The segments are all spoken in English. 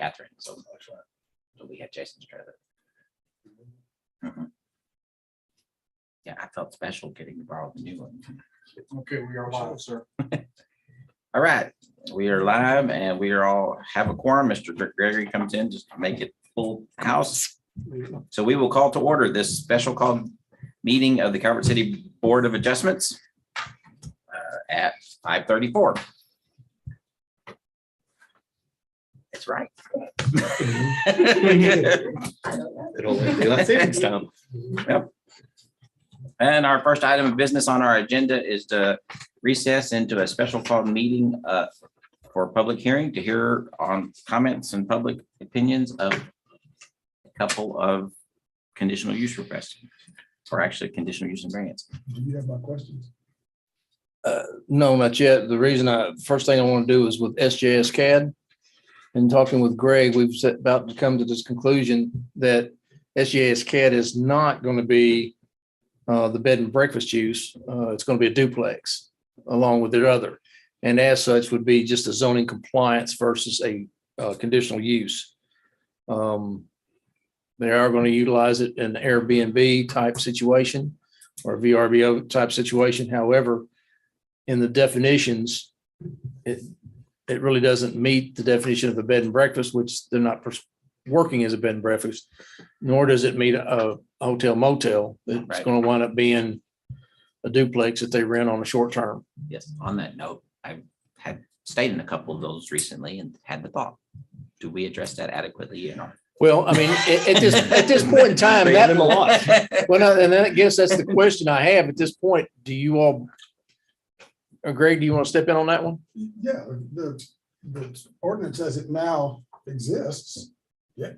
Catherine. So we had Jason's trailer. Mhm. Yeah, I felt special getting to borrow the new one. Okay, we are live, sir. All right, we are live and we are all have a quorum. Mr. Gregory comes in just to make it full house. So we will call to order this special called meeting of the Calvert City Board of Adjustments at 5:34. It's right. Daylight savings time. Yep. And our first item of business on our agenda is to recess into a special called meeting for public hearing to hear on comments and public opinions of a couple of conditional use requests, or actually conditional use and variance. Do you have my questions? No, not yet. The reason first thing I want to do is with SJS CAD. And talking with Greg, we've about to come to this conclusion that SJS CAD is not going to be the bed and breakfast use. It's going to be a duplex along with the other. And as such would be just a zoning compliance versus a conditional use. They are going to utilize it in an Airbnb type situation or VRBO type situation. However, in the definitions, it really doesn't meet the definition of a bed and breakfast, which they're not working as a bed and breakfast, nor does it meet a hotel motel. It's Right. going to wind up being a duplex that they rent on a short term. Yes, on that note, I had stayed in a couple of those recently and had the thought, do we address that adequately? You know? Well, I mean, at this point in time, Paying them a lot. and then I guess that's the question I have at this point. Do you all, Greg, do you want to step in on that one? Yeah, the ordinance as it now exists, yeah,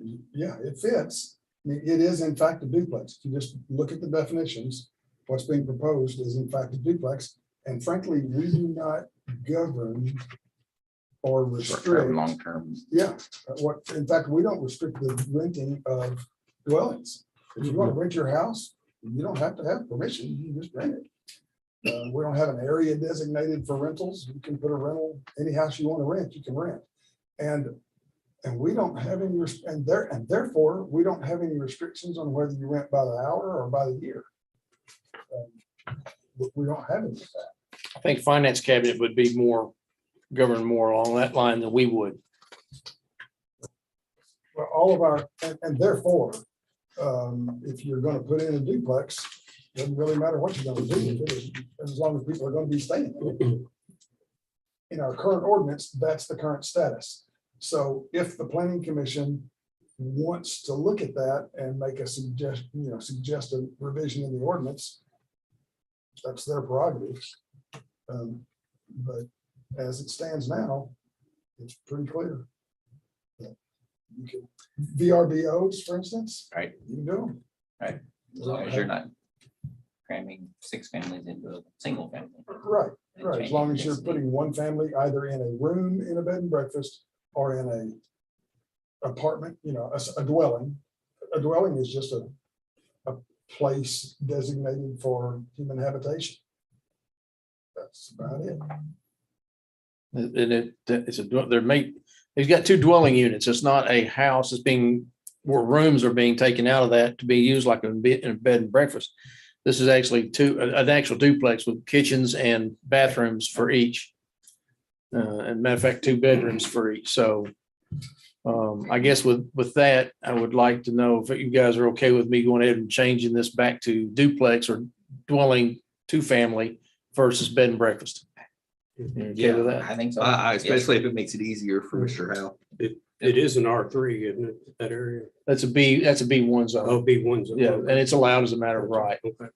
it fits. I mean, it is in fact a duplex. If you just look at the definitions, what's being proposed is in fact a duplex. And frankly, we do not govern or Short-term, restrict. long-term. Yeah, in fact, we don't restrict the renting of dwellings. If you want to rent your house, you don't have to have permission, you can just rent it. We don't have an area designated for rentals. You can put a rental, any house you want to rent, you can rent. And we don't have any, and therefore, we don't have any restrictions on whether you rent by the hour or by the year. We don't have any of that. I think finance cabinet would be govern more along that line than we would. Well, all of our, and therefore, if you're going to put in a duplex, doesn't really matter what you're going to do with it, as long as people are going to be staying there. In our current ordinance, that's the current status. So if the planning commission wants to look at that and make a suggest a revision in the ordinance, that's their prerogative. But as it stands now, it's pretty clear. You can VRBOs, for instance. Right. You can do them. Right. As long as you're not cramming 6 families into a single family. Right. As long as you're Density. putting one family either in a room in a bed and breakfast or in a apartment, a dwelling. A dwelling is just a place designated for human habitation. That's about it. And he's got 2 dwelling units. It's not a house. It's where rooms are being taken out of that to be used like a bed and breakfast. This is actually an actual duplex with kitchens and bathrooms for each. And matter of fact, 2 bedrooms for each. So I guess with that, I would like to know if you guys are okay with me going ahead and changing this back to duplex or dwelling 2-family versus bed and breakfast. You okay with that? I think so. Especially if it makes it easier for Mr. Howe. It is an R3, isn't it, that area? That's a B1 zone. Oh, B1's. Yeah, and it's allowed as a matter of right. Okay.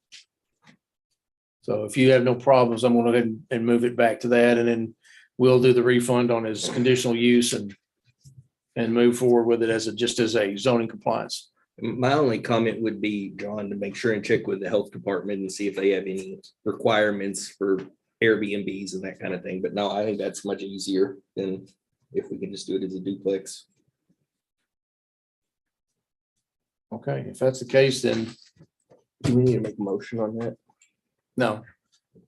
So if you have no problems, I'm going to go ahead and move it back to that, and then we'll do the refund on his conditional use and move forward with it just as a zoning compliance. My only comment would be, John, to make sure and check with the health department and see if they have any requirements for Airbnbs and that kind of thing. But no, I think that's much easier than if we can just do it as a duplex. Okay, if that's the case, then Do we need to make a motion on that? no.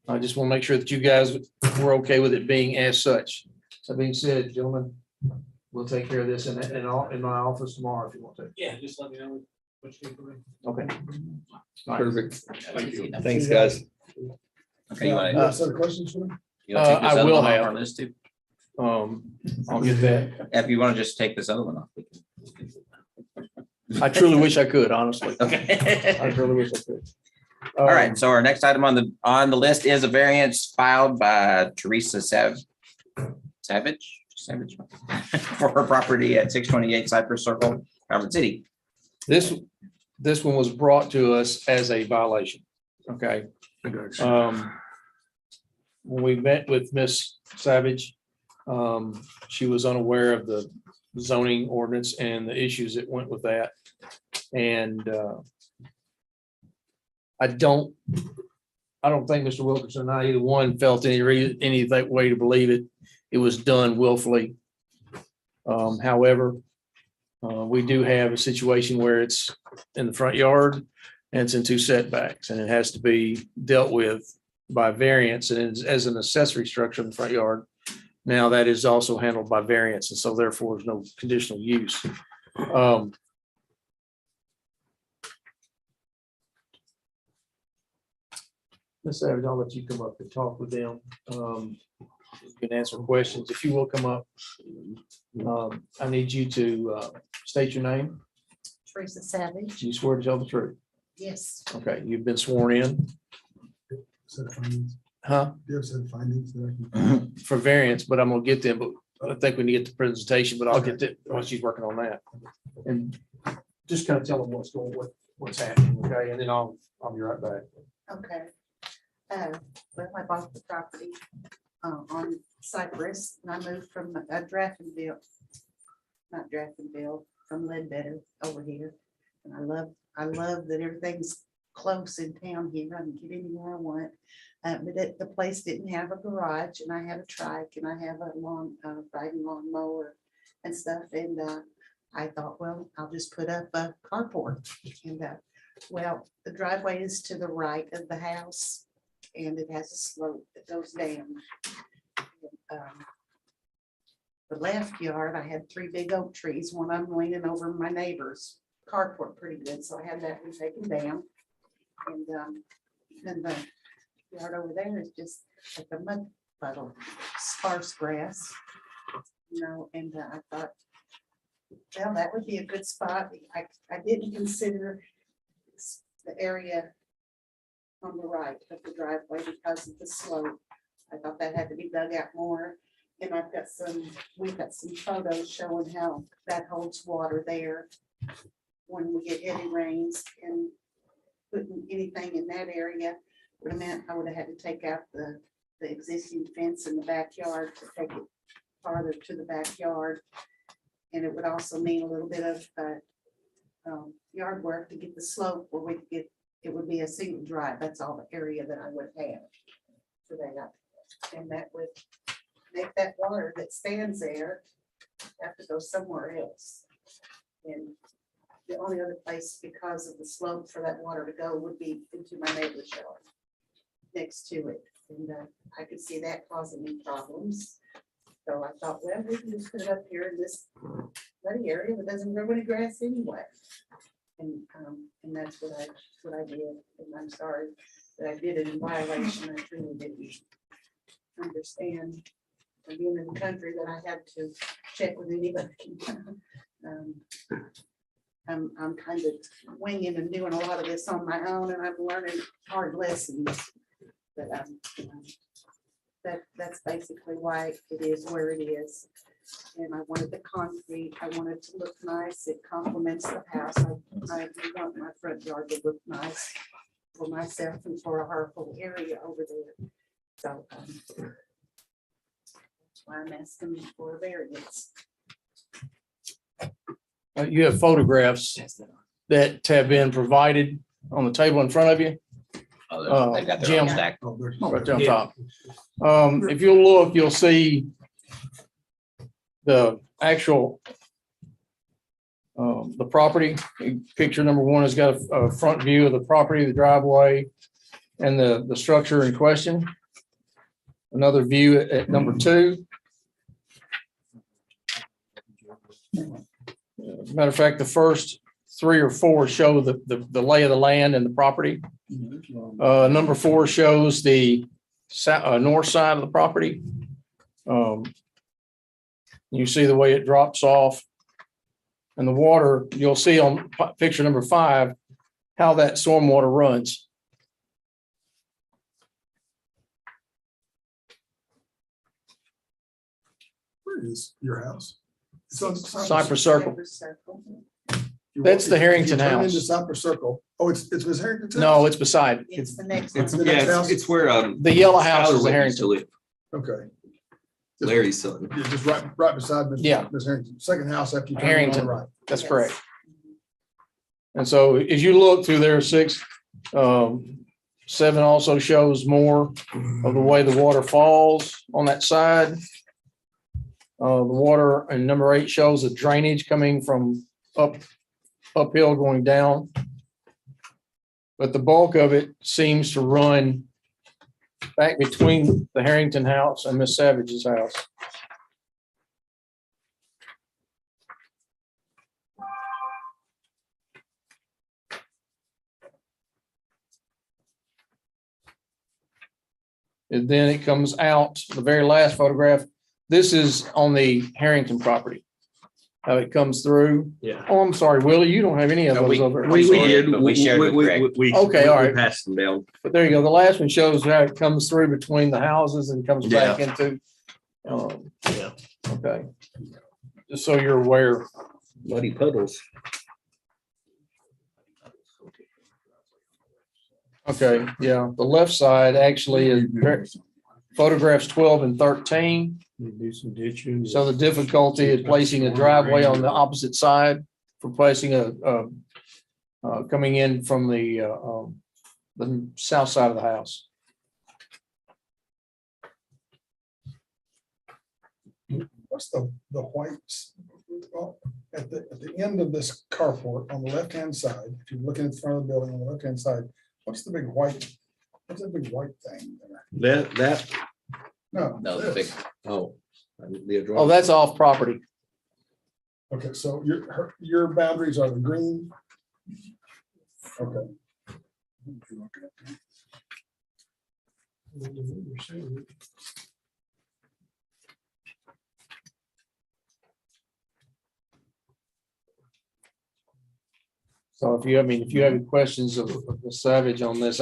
I just want to make sure that you guys were okay with it being as such. That being said, gentlemen, we'll take care of this in my office tomorrow if you want to. Yeah, just let me know what you think of it. Okay. All right. Perfect. Thanks, Thanks, guys. Okay, you You want have a set of questions for me? to take this I other will one off have. our list too? I'll get that. If you want to just take this other one off. we can- I truly wish I could, honestly. I Okay. really wish I could. All right, so our next item on the list is a variance filed by Teresa Savage for her property at 628 Cypress Circle, Howard City. This one was brought to us as a violation. Okay. When we met with Miss Savage, she was unaware of the zoning ordinance and the issues that went with that. And I don't think Mr. Wilkerson and I either one felt any way to believe it was done willfully. However, we do have a situation where it's in the front yard and it's in 2 setbacks, and it has to be dealt with by variance, and as an accessory structure in the front yard. Now that is also handled by variance, and so therefore there's no conditional use. Ms. Savage, I'll let you come up and talk with them. You can answer questions if you will come up. I need you to state your name. Teresa Savage, Do you swear to tell the truth? yes, Okay, you've been sworn in, Set of findings. huh? Do you have a set of findings that I can? For variance, but I'm gonna get them, but I think we need to get the presentation, but I'll get that once she's working on that. And just kind of tell them what's happening, okay? And then I'll be right back. okay. Well, I bought the property on Cypress, and I moved from Draftonville, not Draftonville, from Ledbetter over here. And I love that everything's close in town here. I can get anywhere I want. But the place didn't have a garage, and I had a trike, and I have a riding lawn mower and stuff. And I thought, well, I'll just put up a carport. And well, the driveway is to the right of the house, and it has a slope that goes down. The left yard, I had 3 big oak trees, one of them leaning over my neighbor's carport pretty good, so I had that one taken down. And then the yard over there is just like a mud puddle, sparse grass, and I thought, well, that would be a good spot. I didn't consider the area on the right of the driveway because of the slope. I thought that had to be dug out more. And we've got some photos showing how that holds water there when we get heavy rains, and putting anything in that area would have meant I would have had to take out the existing fence in the backyard to take it farther to the backyard. And it would also mean a little bit of yard work to get the slope where we could get, it would be a single drive. That's all the area that I would have for that. And that would make that water that stands there have to go somewhere else. And the only other place, because of the slope for that water to go, would be into my neighbor's yard next to it. And I could see that causing me problems. So I thought, well, we can just put it up here in this muddy area that doesn't grow any grass anyway. And that's what I did. And I'm sorry that I did it in violation. I truly didn't understand, being in the country, that I had to check with anybody. I'm kind of winging and doing a lot of this on my own, and I'm learning hard lessons. But that's basically why it is where it is. And I wanted the concrete. I wanted to look nice. It complements the house. I want my front yard to look nice for myself and for our whole area over there. So that's why I'm asking for a variance. You have photographs that have been provided on the table in front of you, They've got their Jim. own stack. Oh, there's- right there on top. If you'll look, you'll see the actual the property. Picture number 1 has got a front view of the property, the driveway, and the structure in question. Another view at number 2. Matter of fact, the first 3 or 4 show the lay of the land and the property. Number 4 shows the north side of the property. You see the way it drops off. And the water, you'll see on picture number 5, how that stormwater runs. Where is your house? It's on Cypress Circle. Cypress Circle. You That's walk- the you Harrington turn house. Into Cypress Circle. Oh, it's Miss Harrington's? No, house? it's beside. It's the next It's, one. the next yeah, house? it's where, The yellow house Skylar is the White used to Harrington. live, Okay. Larry's son. Yeah, just right beside Miss. Yeah. Miss Harrington. Second house after you turn on Harrington. the right. That's Yes. correct. And so as you look through there, 6, 7 also shows more of the way the water falls on that side. The water, and number 8 shows the drainage coming from uphill going down. But the bulk of it seems to run back between the Harrington house and Miss Savage's house. And then it comes out, the very last photograph. This is on the Harrington property. How it comes through. Yeah. Oh, I'm sorry, Willie, you don't have any of No, those we- over. We shared did, it, but we shared with Greg. Okay, all right. Passed them down. But there you go. The last one shows how it comes through between the houses and comes back into. Yeah. Okay. Just so you're aware. Muddy puddles. Okay, yeah, the left side actually is photographs 12 and 13. So the difficulty is placing a driveway on the opposite side for placing coming in from the south side of the house. What's the whites? Well, at the end of this carport on the left-hand side, if you're looking at the front of the building on the left-hand side, what's the big white? What's that big white thing there? That, No. No, the big, this. oh. Oh, that's off property. Okay, so your boundaries are the green. Okay. So if you have any questions of Ms. Savage on this,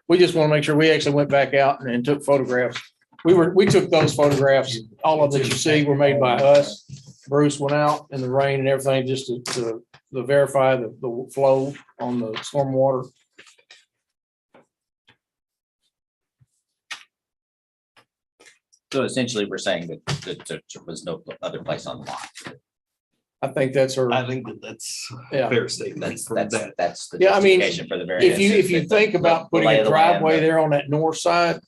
we just want to make sure we actually went back out and took photographs. We took those photographs, all of that you see were made by us. Bruce went out in the rain and everything just to verify the flow on the stormwater. so essentially, we're saying that there was no other place on the lot. I think that's her. I think that's Yeah. a fair statement for that. That's the Yeah, I mean, justification for the variance. If you is that think about the putting lay a of the land, driveway the- there on that north side,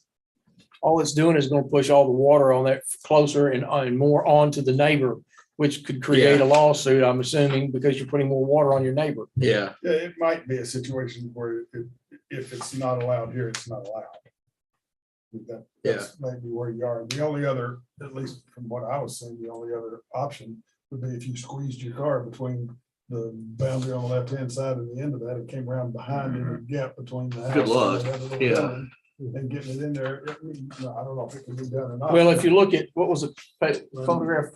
all it's doing is gonna push all the water on that closer and more onto the neighbor, which could create a lawsuit, I'm assuming, because you're putting more water on your neighbor. Yeah. Yeah, it might be a situation where if it's not allowed here, it's not allowed. That's maybe where you are. The only other, at least from what I was seeing, the only other option would be if you squeezed your car between the boundary on the left-hand side and the end of that, it came around behind in the gap between the house. Good and luck. that other little Yeah. building, And getting it in there, I mean, no, I don't know if it can be done or not. Well, if you look at, what was it, photograph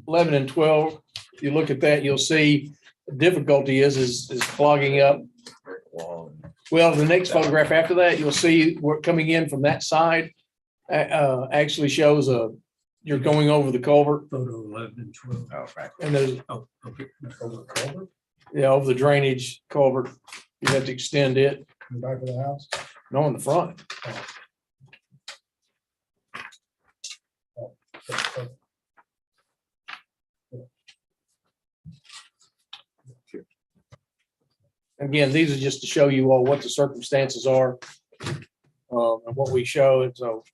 11 and 12, if you look at that, you'll see the difficulty is clogging up. Well, the next photograph after that, you'll see we're coming in from that side. Actually shows you're going over the culvert Photo 11 and 12. Oh, right. and there's, Oh, okay. Over the culvert, over the drainage culvert. You have to extend it, in the back of the house. no, in the front. Again, these are just to show you all what the circumstances are. And what we show, and so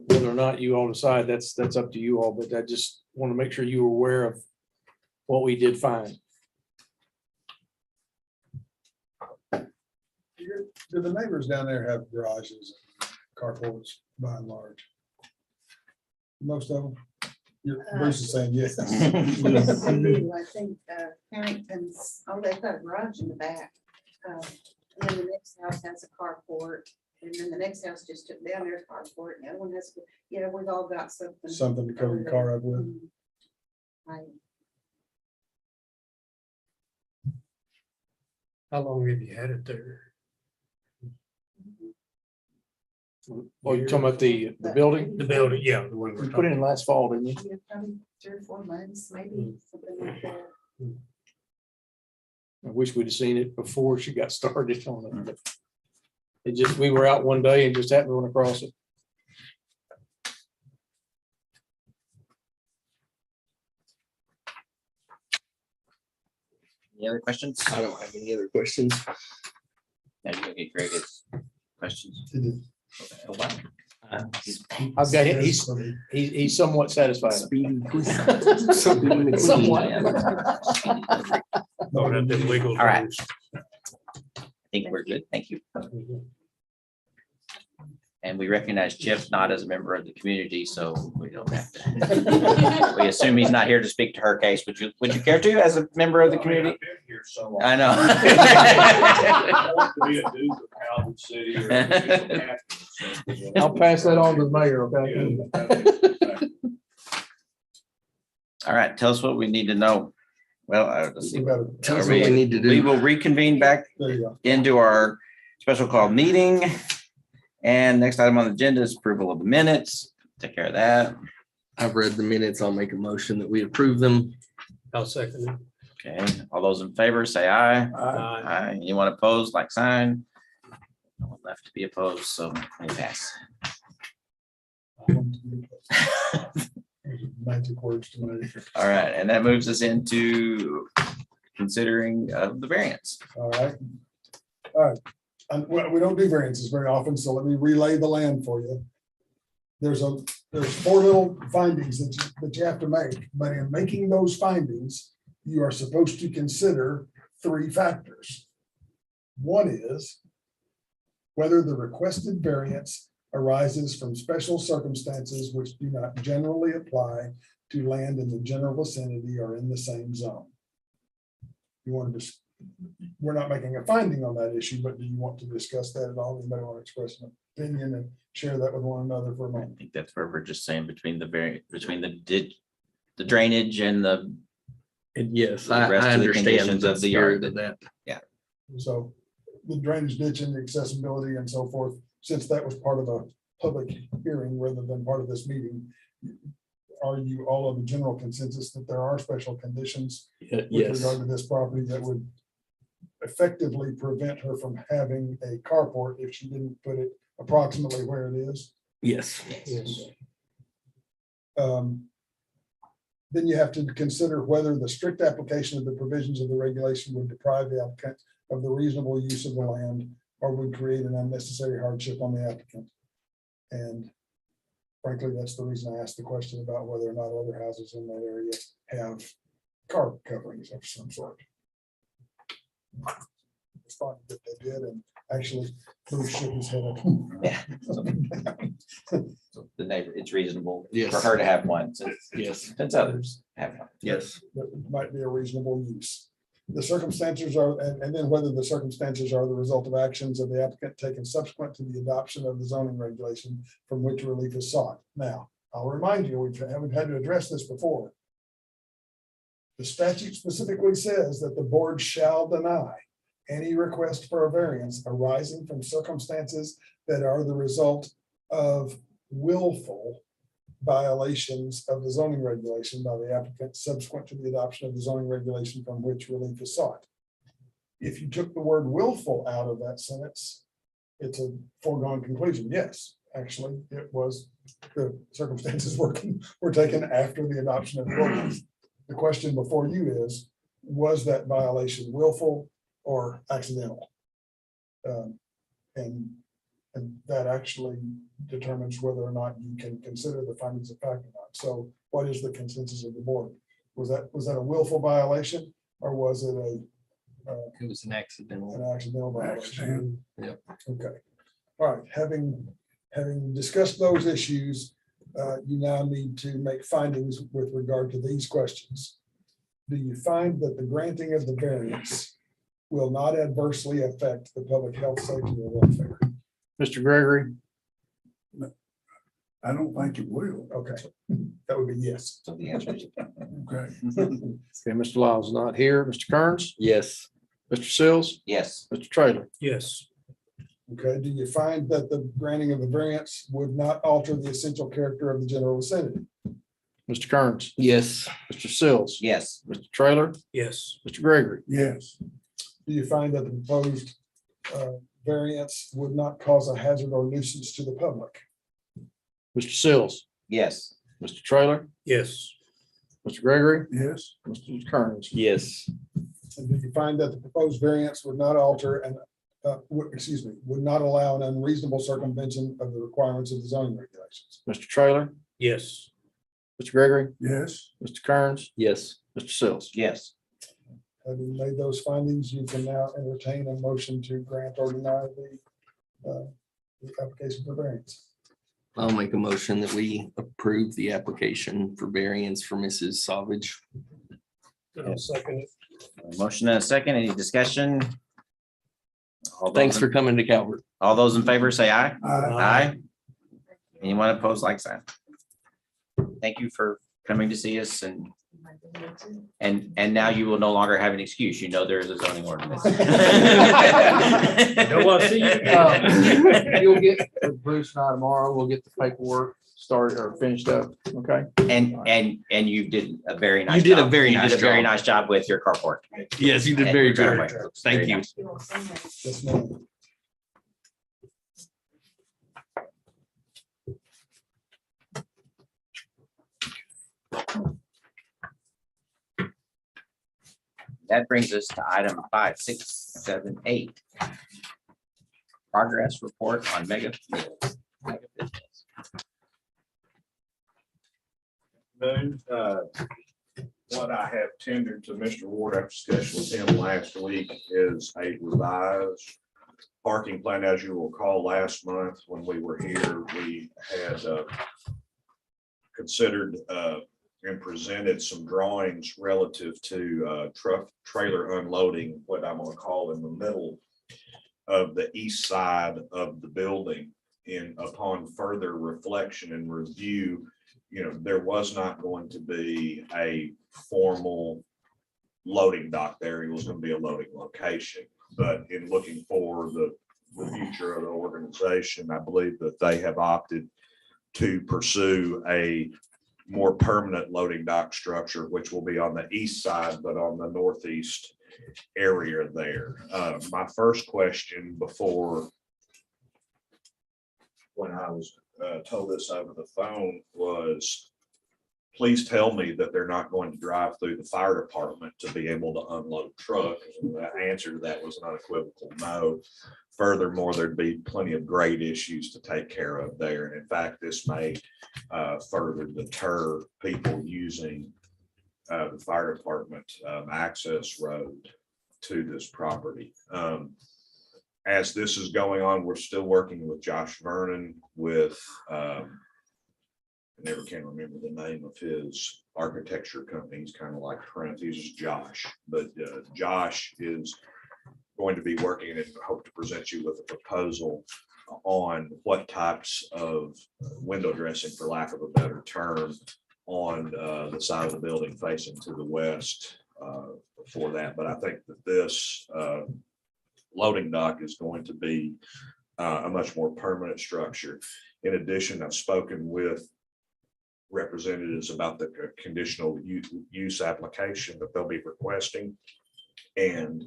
whether or not you all decide, that's up to you all, but I just want to make sure you were aware of what we did find. Do the neighbors down there have garages, and carports by and large? Most of them? Bruce is saying yes. Yes, they do. I think Harrington's, oh, they've got a garage in the back. And then the next house has a carport, and then the next house just took down their carport, and the other one has, we've all got something. Something to cover your car up with. Right. How long have you had it there? Oh, you're talking about the building? The building, yeah, the one We we're put it in talking. last fall, didn't you? Yeah, probably 3 or 4 months, maybe, something like that. I wish we'd have seen it before she got started on it. It just, we were out one day and just happened to run across it. Any other questions? I don't have any other questions. Now you get Greg's questions. He did. Oh, wow. I've got him, he's somewhat satisfied. Somewhat. Somewhat. Oh, that didn't wiggle. All right. I think we're good. Thank you. And we recognize Jeff's not as a member of the community, so we don't have to. We assume he's not here to speak to her case. Would you care to as a member of the community? I know. I'll pass that on to the mayor, okay? All right, tell us what we need to know. Well, let's see. We better- Tell us what we need to We do. will reconvene back There you go. into our special call meeting. And next item on the agenda is approval of the minutes. Take care of that. I've read the minutes. I'll make a motion that we approve them. I'll second it. Okay, all those in favor, say aye. Aye. Aye. Anyone opposed, like sign? No one left to be opposed, so we pass. Magic words tonight. All right, and that moves us into considering of the variance. All right. All right. And we don't do variances very often, so let me relay the land for you. There's 4 little findings that you have to make, but in making those findings, you are supposed to consider 3 factors. One is whether the requested variance arises from special circumstances which do not generally apply to land in the general vicinity or in the same zone. You want to just, we're not making a finding on that issue, but do you want to discuss that at all? Anybody want to express an opinion and share that with one another for a I moment? think that's where we're just saying between the the drainage and the, And yes, The I rest of the understand conditions the of the spirit yard. of that. So the drainage ditch and the accessibility and so forth, since that was part of a public hearing rather than part of this meeting, are you all of the general consensus that there are special conditions with Yes, regard to this property that would effectively prevent her from having a carport if she didn't put it approximately where it is? yes, Yes. Then you have to consider whether the strict application of the provisions of the regulation would deprive the applicant of the reasonable use of the land or would create an unnecessary hardship on the applicant. And frankly, that's the reason I asked the question about whether or not other houses in that area have carpet coverings of some sort. It's fine that they did, and actually, Bruce shook his head. yeah. So the neighbor, it's reasonable Yes. for her to have one since yes, others have one. yes, That might be a reasonable use. The circumstances are, and then whether the circumstances are the result of actions of the applicant taken subsequent to the adoption of the zoning regulation from which relief is sought. Now, I'll remind you, we haven't had to address this before. The statute specifically says that the board shall deny any request for a variance arising from circumstances that are the result of willful violations of the zoning regulation by the applicant subsequent to the adoption of the zoning regulation from which relief is sought. If you took the word willful out of that sentence, it's a foregone conclusion. Yes, actually, it was, the circumstances were taken after the adoption of the ordinance. The question before you is, was that violation willful or accidental? And that actually determines whether or not you can consider the findings of fact or not. So what is the consensus of the board? Was that a willful violation or was it it was an accidental. an accidental violation? Yep. Okay. All right, having discussed those issues, You now need to make findings with regard to these questions. Do you find that the granting of the variance will not adversely affect the public health, safety, or welfare? Mr. Gregory, I don't think it will. Okay, that would be yes. So the answer is Okay. okay, Mr. Lyle's not here. Mr. Kearns, Yes. Mr. Sills, yes. Mr. Trailer. Yes, Okay, do you find that the granting of the variance would not alter the essential character of the general vicinity? Mr. Kearns, Yes. Mr. Sills, Yes. Mr. Trailer, yes, Mr. Gregory. Yes. Do you find that the proposed variance would not cause a hazard or nuisance to the public? Mr. Sills, Yes. Mr. Trailer, yes, Mr. Gregory, Yes. Mr. Kearns. Yes. And do you find that the proposed variance would not alter and, would not allow an unreasonable circumvention of the requirements of the zoning regulations? Mr. Trailer, yes, Mr. Gregory, Yes. Mr. Kearns, Yes. Mr. Sills. Yes. Having made those findings, you can now entertain a motion to grant or deny the application for variance. I'll make a motion that we approve the application for variance for Mrs. Savage. I'll second it. A motion and a second. Any discussion? All those Thanks in- for coming to Calvert. All those in favor say aye. Aye. Aye. Anyone opposed, like sign? Thank you for coming to see us and now you will no longer have an excuse. You know there is a zoning ordinance. No, I see you. You'll get, with Bruce and I tomorrow, we'll get the paperwork started or finished up, okay? And you did a very nice. You did a job. very You nice did a very job. nice job with your carport. Yes, you did And very your good. driveway. Thank Very you. nice. Yes, ma'am. That brings us to item 5, 6, 7, 8. Progress report on mega. Mega business. What I have tendered to Mr. Ward after discussion with him last week is a revised parking plan. As you will recall, last month when we were here, we had considered and presented some drawings relative to truck trailer unloading, what I'm gonna call in the middle of the east side of the building. Upon further reflection and review, there was not going to be a formal loading dock there. It was going to be a loading location. But in looking for the future of the organization, I believe that they have opted to pursue a more permanent loading dock structure, which will be on the east side, but on the northeast area there. My first question before when I was told this over the phone was, please tell me that they're not going to drive through the fire department to be able to unload trucks. And the answer to that was an unequivocal no. Furthermore, there'd be plenty of grade issues to take care of there. And in fact, this may further deter people using the fire department access road to this property. As this is going on, we're still working with Josh Vernon with, I never can remember the name of his architecture company. He's kind of like parentheses Josh, but Josh is going to be working and hope to present you with a proposal on what types of window dressing, for lack of a better term, on the side of the building facing to the west for that. But I think that this loading dock is going to be a much more permanent structure. In addition, I've spoken with representatives about the conditional use application that they'll be requesting. And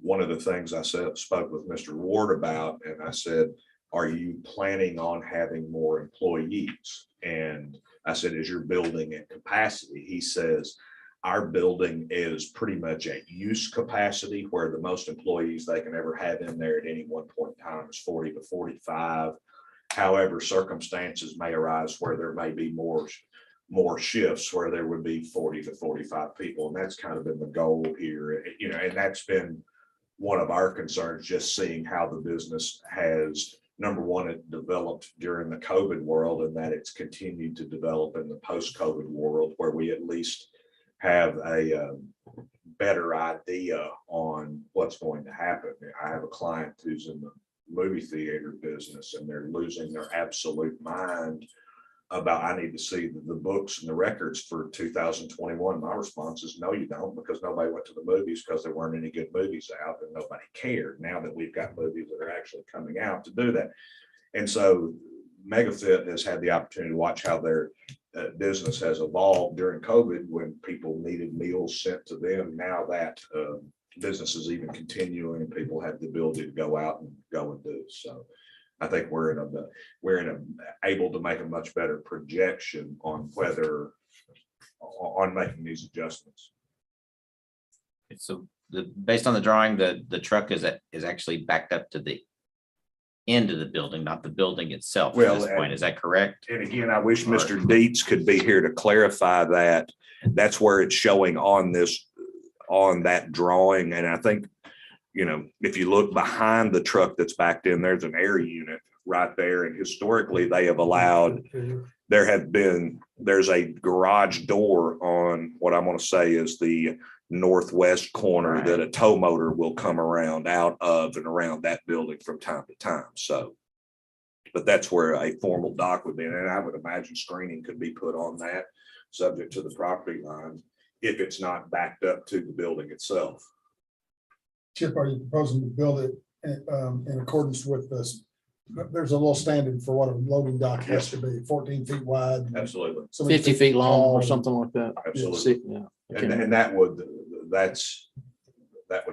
one of the things I spoke with Mr. Ward about, and I said, are you planning on having more employees? And I said, is your building at capacity? He says, our building is pretty much at use capacity, where the most employees they can ever have in there at any one point in time is 40 to 45. However, circumstances may arise where there may be more shifts where there would be 40 to 45 people. And that's kind of been the goal here, and that's been one of our concerns, just seeing how the business has number one, it developed during the COVID world, and that it's continued to develop in the post-COVID world, where we at least have a better idea on what's going to happen. I have a client who's in the movie theater business, and they're losing their absolute mind about, I need to see the books and the records for 2021. My response is, no, you don't, because nobody went to the movies because there weren't any good movies out and nobody cared. Now that we've got movies that are actually coming out to do that. And so MegaFit has had the opportunity to watch how their business has evolved during COVID, when people needed meals sent to them. Now that business is even continuing, and people have the ability to go out and go and do. So I think we're able to make a much better projection on making these adjustments. So based on the drawing, the truck is actually backed up to the end of the building, not the building itself at Well, this point. Is that correct? And again, I wish Mr. Dietz could be here to clarify that. That's where it's showing on that drawing. And I think, if you look behind the truck that's backed in, there's an air unit right there. And historically, they have allowed, there's a garage door on what I'm going to say is the northwest corner that a tow motor will come around out of and around that building from time to time. So, but that's where a formal dock would be. And I would imagine screening could be put on that, subject to the property line, if it's not backed up to the building itself. Chip, are you proposing to build it in accordance with this? There's a little standard for what a loading dock has to be, 14 feet wide. Absolutely. so many 50 feet long or tall. something like that. Absolutely. Yeah. And that would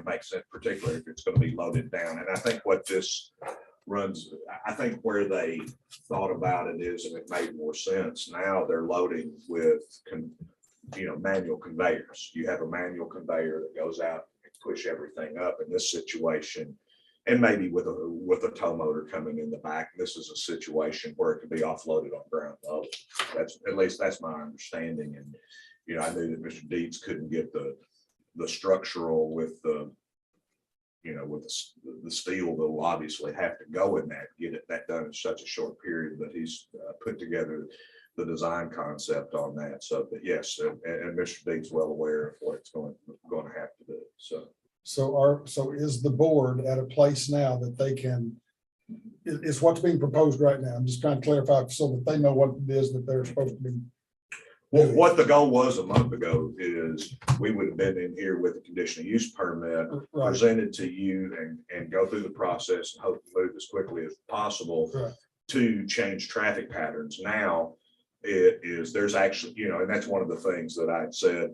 make sense, particularly if it's going to be loaded down. And I think what this runs, I think where they thought about it is, and it made more sense. Now they're loading with, manual conveyors. You have a manual conveyor that goes out and push everything up. In this situation, and maybe with a tow motor coming in the back, this is a situation where it could be offloaded on ground level. That's my understanding. And I knew that Mr. Dietz couldn't get the structural with the steel that will obviously have to go in that, get that done in such a short period, but he's put together the design concept on that. So, but yes, and Mr. Dietz well aware of what it's going to have to do. So is the board at a place now that they can, is what's being proposed right now? I'm just trying to clarify so that they know what it is that they're supposed to be. Well, what the goal was a month ago is we would have been in here with a conditional use permit Right. presented to you and go through the process and hope to move as quickly as possible Right. to change traffic patterns. Now there's actually, and that's one of the things that I'd said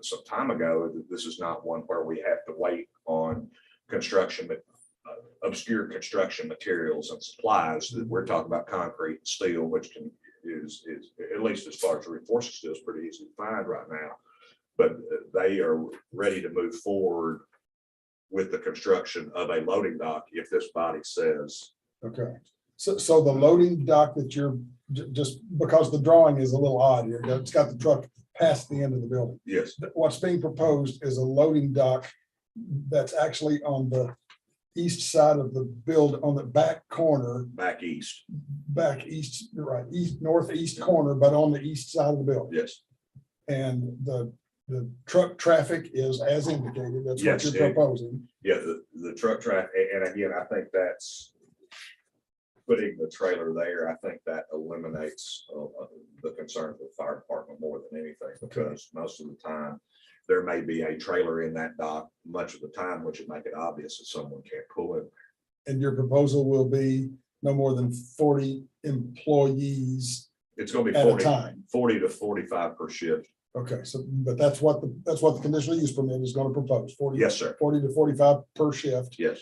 some time ago, that this is not one where we have to wait on construction, but obscure construction materials and supplies. That we're talking about concrete and steel, which is at least as far as reinforced steel is pretty easy to find right now. But they are ready to move forward with the construction of a loading dock if this body says. Okay. So the loading dock that you're, just because the drawing is a little odd here, it's got the truck past the end of the building. Yes. What's being proposed is a loading dock that's actually on the east side of the build, on the back corner, Back east. back east, right, northeast corner, but on the east side of the building. Yes. And the truck traffic is as indicated. That's what Yes, you're yeah. proposing. Yeah, the truck traffic, and again, I think that's putting the trailer there. I think that eliminates the concern of the fire department more than anything, because most of the time there may be a trailer in that dock much of the time, which would make it obvious that someone can't pull it. And your proposal will be no more than 40 employees It's going to be at a 40 time. 40 to 45 per shift. Okay, so, but that's what the conditional use permit is going to propose, 40. Yes, sir. 40 to 45 per shift. Yes,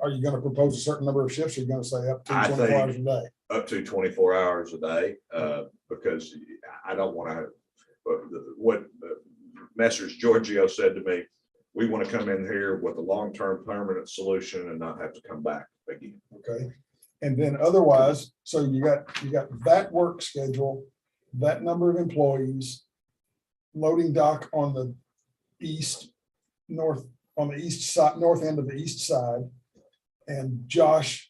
Are you going to propose a certain number of shifts? Or are you going to say up to I 24 think- hours a day? up to 24 hours a day, because I don't want to, what Messrs. Giorgio said to me, we want to come in here with a long-term permanent solution and not have to come back again. Okay, and then otherwise, so you got that work schedule, that number of employees, loading dock on the north end of the east side, and Josh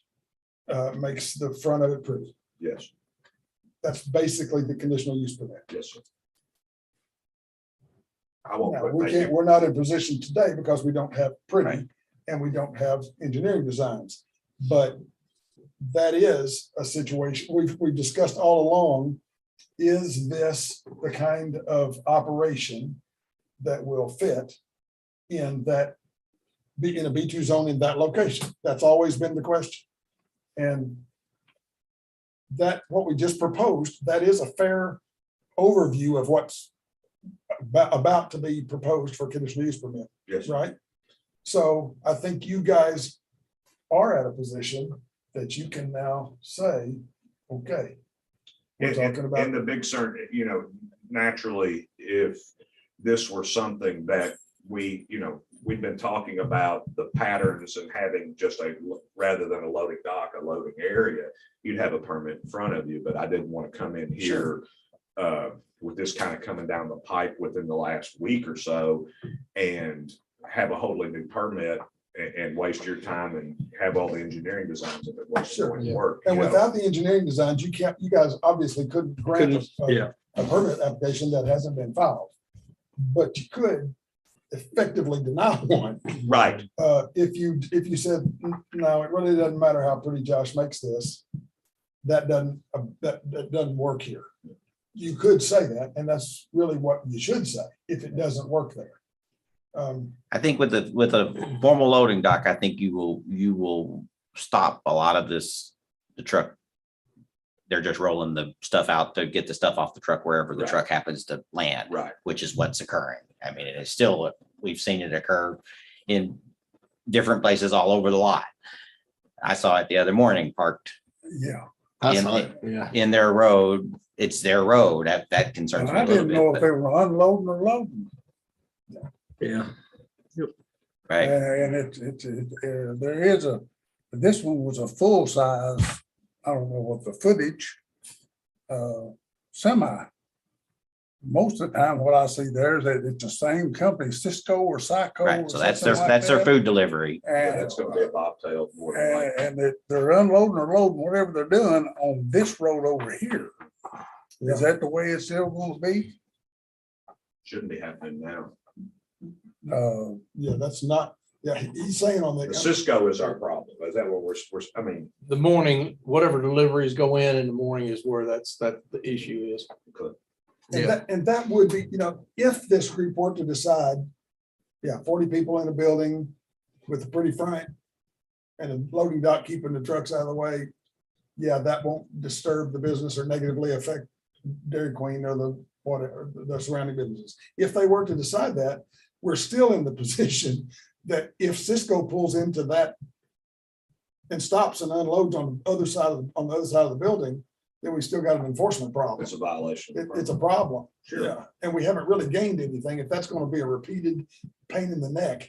makes the front of it pretty. Yes, That's basically the conditional use permit. yes, sir. I won't Now, put we make can't, it- we're not in position today because we don't have pretty Right. and we don't have engineering designs. But that is a situation we've discussed all along. Is this the kind of operation that will fit in that, be in a B2 zone in that location? That's always been the question. And that, what we just proposed, that is a fair overview of what's about to be proposed for conditional use permit, Yes, sir. right? So I think you guys are at a position that you can now say, okay, we're And, talking about, and the big concern, you know, naturally, if this were something that we, you know, we've been talking about the patterns and having just a, rather than a loading dock, a loading area, you'd have a permit in front of you, but I didn't want to come in here with this kind of coming down the pipe within the last week or so and have a wholly new permit and waste your time and have all the engineering designs if it wasn't Sure, going to yeah. work. and you know. without the engineering designs, you can't, you guys obviously couldn't grant Yeah. a permit application that hasn't been filed. But you could effectively deny one. Right, If you said, no, it really doesn't matter how pretty Josh makes this. That doesn't work here. You could say that, and that's really what you should say if it doesn't work there. I think with a formal loading dock, I think you will stop a lot of this, the truck. They're just rolling the stuff out to get the stuff off the truck wherever the Right. truck happens to land. right. Which is what's occurring. I mean, it is still, we've seen it occur in different places all over the lot. I saw it the other morning parked Yeah, I In saw the- it, yeah. in their road. It's their road. That concerns me a I little didn't know bit, if they were unloading or loading. Yeah. but- right? And there is this one was a full size, I don't know what the footage, semi. Most of the time, what I see there is that it's the same company, Cisco or Psycho. Right. or So that's something their, like that's their that. food delivery. And, It's gonna be a bobtail more than likely. and that they're unloading or loading, whatever they're doing on this road over here. Is that the way it's still gonna be? Shouldn't be happening now. yeah, that's not, yeah, he's saying on The the, Cisco is our problem. Is that what we're, I mean, The morning, whatever deliveries go in the morning is where that the issue is. and that would be, you know, if this group were to decide, yeah, 40 people in a building with a pretty front and a loading dock keeping the trucks out of the way, yeah, that won't disturb the business or negatively affect Dairy Queen or the whatever, the surrounding businesses. If they were to decide that, we're still in the position that if Cisco pulls into that and stops and unloads on the other side of the building, then we still got an enforcement problem. it's a violation. It's a problem. Sure. Yeah, and we haven't really gained anything. If that's gonna be a repeated pain in the neck,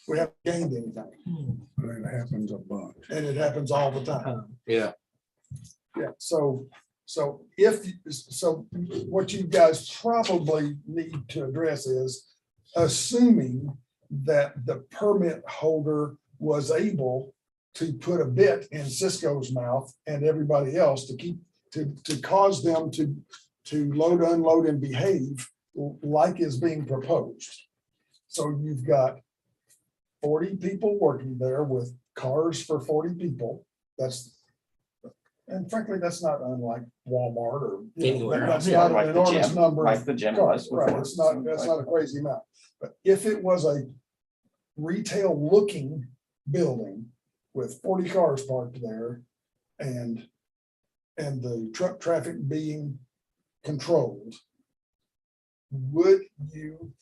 we haven't gained anything. It happens a bunch. And it happens all the time. Yeah. Yeah, so what you guys probably need to address is assuming that the permit holder was able to put a bit in Cisco's mouth and everybody else to cause them to load, unload, and behave like is being proposed. So you've got 40 people working there with cars for 40 people. And frankly, that's not unlike Walmart or. you know, Anywhere. That's Yeah, not like an the enormous gym, number. like of the gym cars, was Right, before. it's not, that's not a crazy amount. But if it was a retail looking building with 40 cars parked there and the truck traffic being controlled, would you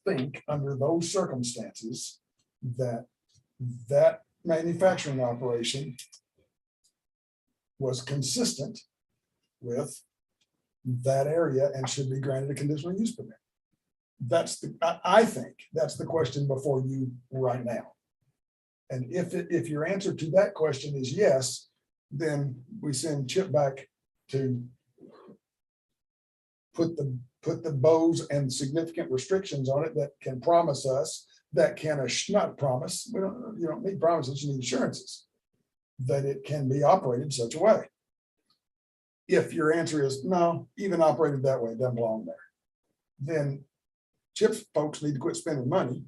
think under those circumstances that manufacturing operation was consistent with that area and should be granted a conditional use permit? I think that's the question before you right now. And if your answer to that question is yes, then we send Chip back to put the bows and significant restrictions on it that can promise us, that can not promise, you don't need promises, you need assurances. that it can be operated such a way. If your answer is no, even operated that way, it doesn't belong there, then Chip's folks need to quit spending money.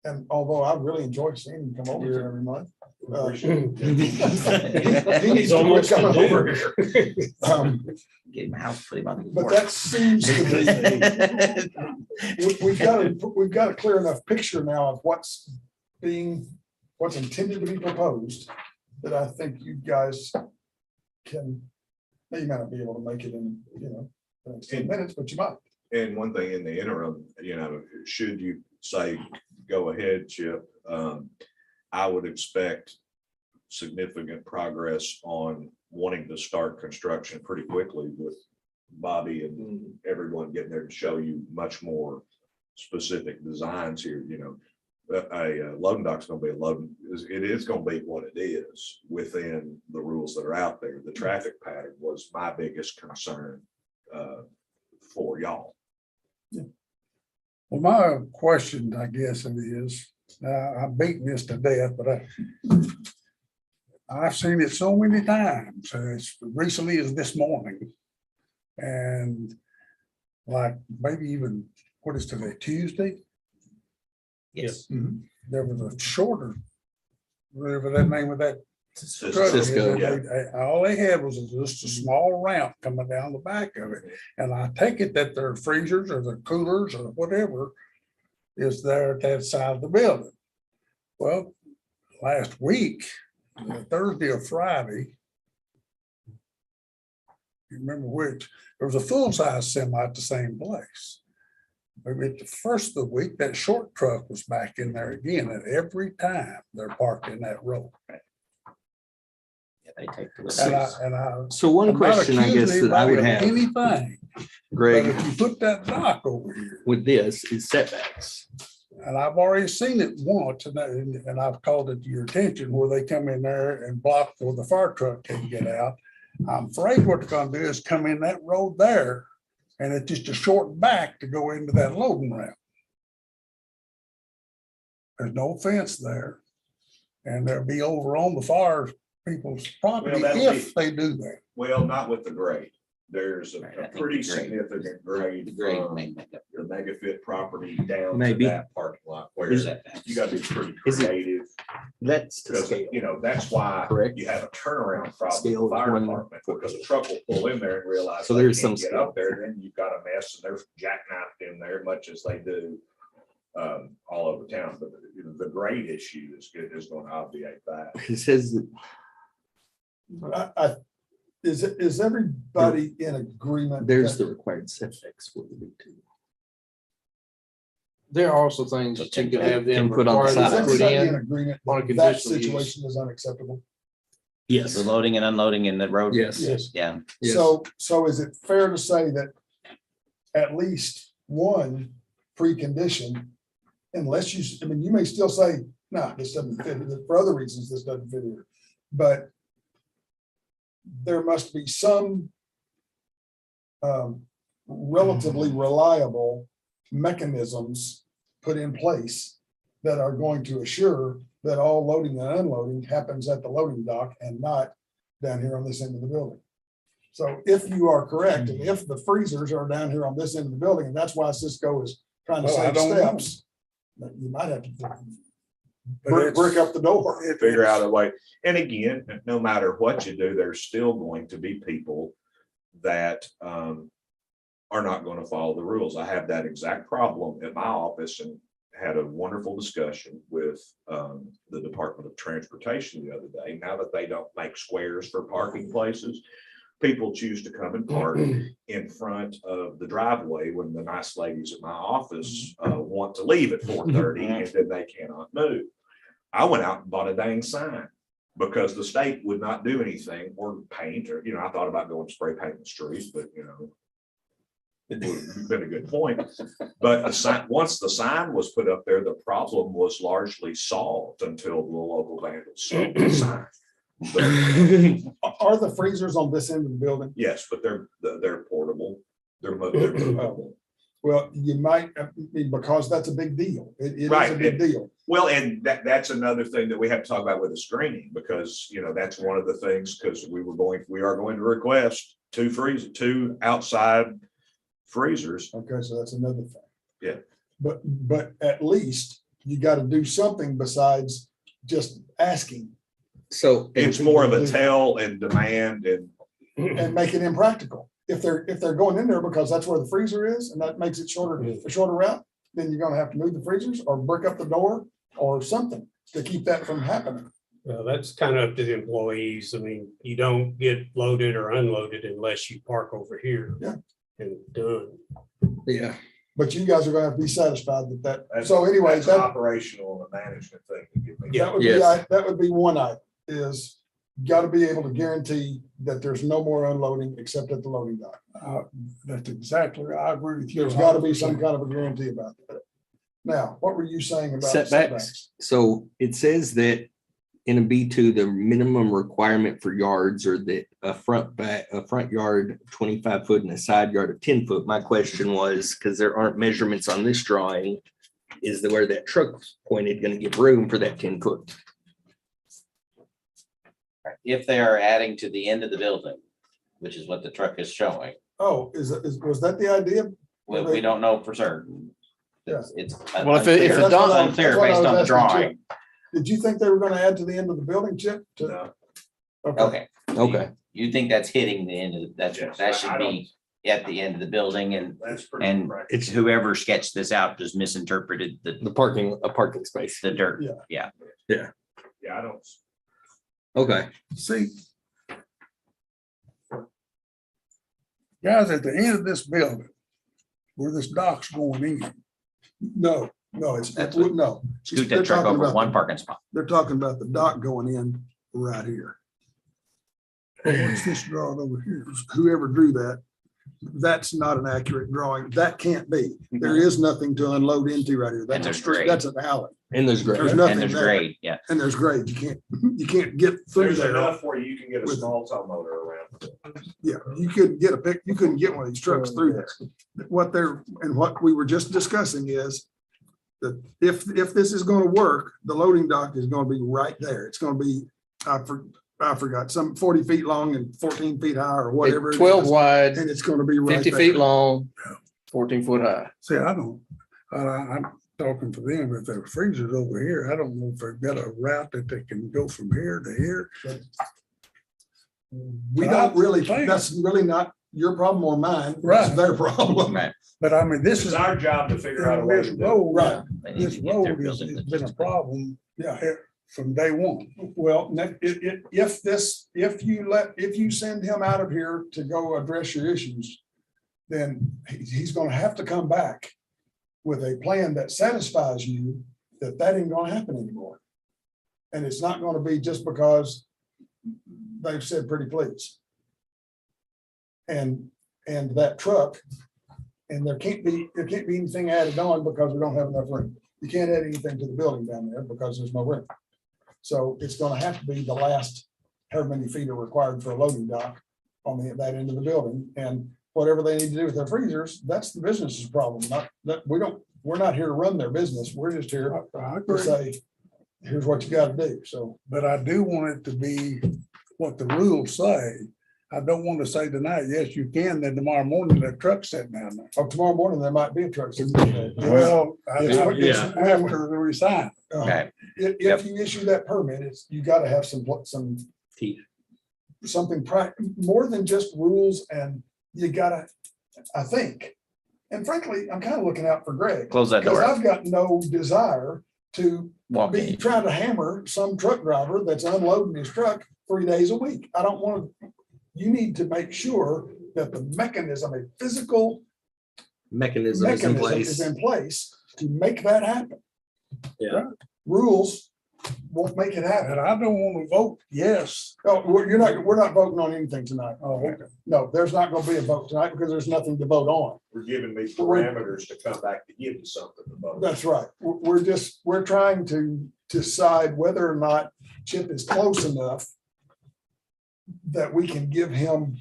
And although I really enjoy seeing him come over here every month. He needs to quit coming over here. Get him a house, put him on. the But board. that seems to be, we've got a clear enough picture now of what's intended to be proposed, that I think you guys can, you might not be able to make it in, the next 10 minutes, but you might. And one thing in the interim, should you say, go ahead, Chip, I would expect significant progress on wanting to start construction pretty quickly with Bobby and everyone getting there to show you much more specific designs here, a loading dock's gonna be a loading, it is gonna be what it is within the rules that are out there. The traffic pattern was my biggest concern for y'all. Well, my question, I guess it is, I'm beating this to death, but I've seen it so many times, as recently as this morning. And like maybe even, what is today, Tuesday? Yes. There was a shorter, whatever that name of that truck is, Cisco, and all they had was just a small ramp coming down the back of it. And I take it that their freezers or their coolers or whatever is there at that side of the building. Well, last week, Thursday or Friday, you remember which, there was a full-size semi at the same place. Maybe at the first of the week, that short truck was back in there again, and every time they're parked in that road. Yeah, they take the And I. So one I'm not question I guess accusing that I would anybody of have, anything, but Greg, if you put that dock over here, with this is setbacks. and I've already seen it once, and I've called it to your attention where they come in there and block where the fire truck can get out. I'm afraid what they're gonna do is come in that road there, and it's just a short back to go into that loading ramp. There's no fence there, and they'll be over on the fire people's property that'll if be- they do that. Well, not with the grade. There's Right, I a think pretty the grade- significant grade The grade from may make up. the mega fit property down to Maybe. that parking lot where Where's that? you gotta be pretty Is it- creative. That's to Because, scale. that's why Correct. you have a turnaround problem Scale with the is fire one department, because a truck will pull in there and realize. So they there's can't some Get up scale. there, then you've got a mess, and there's jackknifed in there, much as they do all over town, but the grade issue is going to obviate that. It says that Is everybody in agreement? there's that- the required setbacks for the B2. There are also things that you could have them Can put on the required Is to side. put everybody in in. agreement on a that that conditional use. situation is unacceptable? Yes, The loading and unloading in the road. yes, Yes. Yeah, yes. So is it fair to say that at least one precondition, unless you may still say, nah, this doesn't fit, for other reasons, this doesn't fit here. But there must be some relatively reliable mechanisms put in place that are going to assure that all loading and unloading happens at the loading dock and not down here on this end of the building. So if you are correct, and if the freezers are down here on this end of the building, and that's why Cisco is trying to Well, I save don't know. steps, then you might have to But brick it's- up the door. Figure out a way. And again, no matter what you do, there's still going to be people that are not going to follow the rules. I have that exact problem at my office and had a wonderful discussion with the Department of Transportation the other day. Now that they don't make squares for parking places, people choose to come and park in front of the driveway when the nice ladies at my office want to leave at 4:30 and then they cannot move. I went out and bought a dang sign because the state would not do anything or paint or, I thought about going spray painting the streets, but it would have been a good point. But the sign, once the sign was put up there, the problem was largely solved until the local vandals sold the sign. But, Are the freezers on this end of the building? yes, but they're portable. They're movable. Well, you might, because that's a big deal. It is a Right. big deal. Well, and that's another thing that we have to talk about with the screening, because, you know, that's one of the things, because we are going to request two outside freezers. Okay, so that's another thing. Yeah. But at least you got to do something besides just asking So It's more of a tell and demand and make it impractical. If they're going in there because that's where the freezer is and that makes it a shorter route, then you're gonna have to move the freezers or brick up the door or something to keep that from happening. Well, that's kind of up to the employees. I mean, you don't get loaded or unloaded unless you park over here. Yeah. And done. yeah, But you guys are gonna have to be satisfied that That's- so anyway, that's an that, operational and management thing to get me. that would be, Yes. that would be one item is gotta be able to guarantee that there's no more unloading except at the loading dock. That's exactly, I agree with you. There's gotta be some kind of a guarantee about that. Now, what were you saying about setbacks. So it says that in a B2, the minimum requirement for yards are that a front yard 25 foot and a side yard of 10 foot. My question was, because there aren't measurements on this drawing, is the where that truck's pointed going to give room for that 10 foot? If they are adding to the end of the building, which is what the truck is showing, Oh, was that the idea? we don't know for certain. Yeah. It's Well, if it unclear. don't- It's unclear That's what I based was on the asking drawing. Did you think they were gonna add to the end of the building, Chip? No. Okay. Okay. You think that's hitting the end of, Yes, that I should be at the end of the building, and That's And correct. it's whoever sketched this out just misinterpreted A parking space. the dirt. Yeah. Yeah, I don't. Okay. See. Guys, at the end of this building, where this dock's going in, No, That's what- no. Scoot They're that truck talking over about one the- parking spot. They're talking about the dock going in right here. what's this drawing over here? Whoever drew that, that's not an accurate drawing. That can't be. There is nothing to unload into right here. And That's a there's street, grade. that's an alley. And there's There's great. nothing And there's there. grade, yeah. And there's grade. You can't get through There's there. enough where you can get a With- small tow motor around. Yeah, you couldn't get one of these trucks through there. What we were just discussing is that if this is gonna work, the loading dock is gonna be right there. It's gonna be, I forgot, some 40 feet long and 14 feet high or whatever. it 12 is, wide, And it's gonna be right 50 there. feet long, 14 foot high. See, I'm talking for them, if there are freezers over here, I don't know if they've got a route that they can go from here to here. We don't really, that's really not your problem or mine. It's Right. their problem. Right. But I mean, this It's is, our job to figure out a way this to do it. road, Right. They need this to get their road building has been a logistics. problem Yeah. from day one. Well, if you send him out of here to go address your issues, then he's gonna have to come back with a plan that satisfies you that ain't gonna happen anymore. And it's not gonna be just because they've said pretty please. And that truck, and there can't be anything added on because we don't have enough room. You can't add anything to the building down there because there's no room. So it's gonna have to be the last, however many feet are required for a loading dock on that end of the building. And whatever they need to do with their freezers, that's the business's problem, not, that, we're not here to run their business. We're just here I to agree, say, here's what you gotta do. So, but I do want it to be what the rules say. I don't want to say tonight, yes, you can, then tomorrow morning the truck's sitting down there. tomorrow morning, there might be a truck. sitting there. Well, It's- it's after the resign. Okay. If you issue that permit, you gotta have some Teeth. something more than just rules, and you gotta, I think. And frankly, I'm kind of looking out for Greg. Close that Because door. I've got no desire to Walk be in. trying to hammer some truck driver that's unloading his truck 3 days a week. I don't want to, you need to make sure that the mechanism, a physical Mechanism is in mechanism is place. in place to make that happen. Yeah. Rules won't make it happen. And I don't want to vote yes. Oh, we're not voting on anything tonight. Oh, okay. No, there's not gonna be a vote tonight because there's nothing to vote on. We're giving me parameters to come back to give you something about. That's right. We're trying to decide whether or not Chip is close enough that we can give him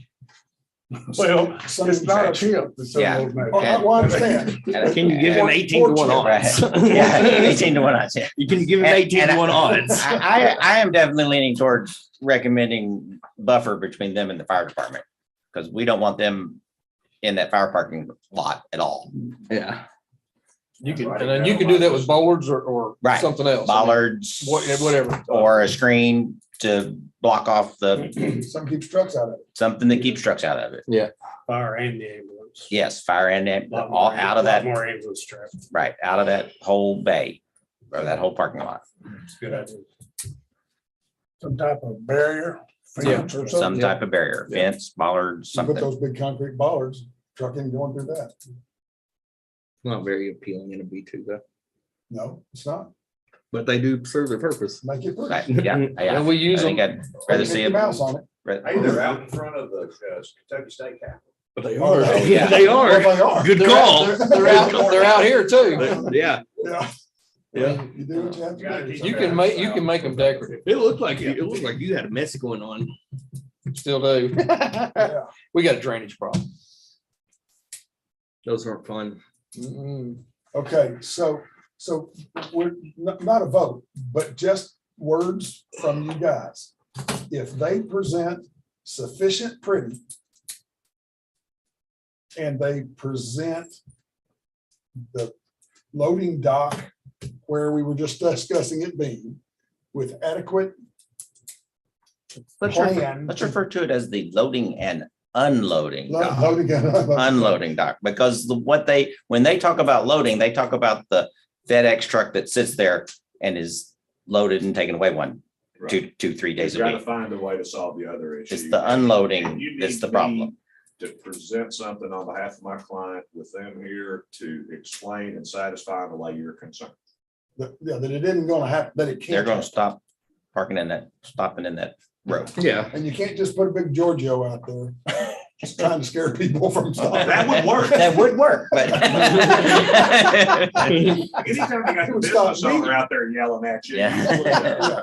Well, Some- It's not a tip. it's a Yeah. little bit. Well, I understand. Can you give him 18 to 1 odds? Yeah, 18 to 1 odds, yeah. You can give him And- 18 to and 1 odds. I am definitely leaning towards recommending buffer between them and the fire department. Because we don't want them in that fire parking lot at all. Yeah. You can, and then you can do that with bollards or Right. something else. Bollards Whatever. or a screen to block off the, Some keeps trucks out of it. something that keeps trucks out of it. fire and the ambulance. Yes, fire and Lot all more- out of lot that, More ambulance traffic. right, out of that whole bay or that whole parking lot. It's a good idea. Some type of barrier. Yeah. fence or Some something. type of barrier, fence, bollards, You put something. those big concrete bollards, truck ain't going through that. Not very appealing in a B2 though, No, it's not. but they do serve their purpose. Make it pretty. Right, yeah, And yeah. we I use them. think I'd rather see Mickey it. Mouse on it. Hey, they're out in front of the Kentucky State Capitol. But they Oh, are. yeah. Yeah, they are. Well, they are. Good They're call. out- They're out here too. Yeah. Yeah. Yeah. You do what you have to do. You can make them decorative. It looked like you had a mess going on. Still do. Yeah. We got a drainage problem. Those aren't fun. Mm-mm. Okay, so we're not a vote, but just words from you guys. If they present sufficient pretty and they present the loading dock where we were just discussing it being with adequate Let's plan. refer to it as the loading and unloading dock. Loading and Unloading dock, because when they talk about loading, they talk about the FedEx truck that sits there and is loaded and taken away two, 3 days You a gotta week. find a way to solve the other issue. It's the unloading You that's need the me problem. To present something on behalf of my client with them here to explain and satisfy the way you're concerned. Yeah, that it isn't gonna happen, that it They're can't. gonna happen. stop stopping in that road. Yeah. And you can't just put a big Giorgio out there, just trying to scare people from stopping. That would work. That would work, but. Anytime you got It a would stop business owner me. out there yelling at you. Yeah.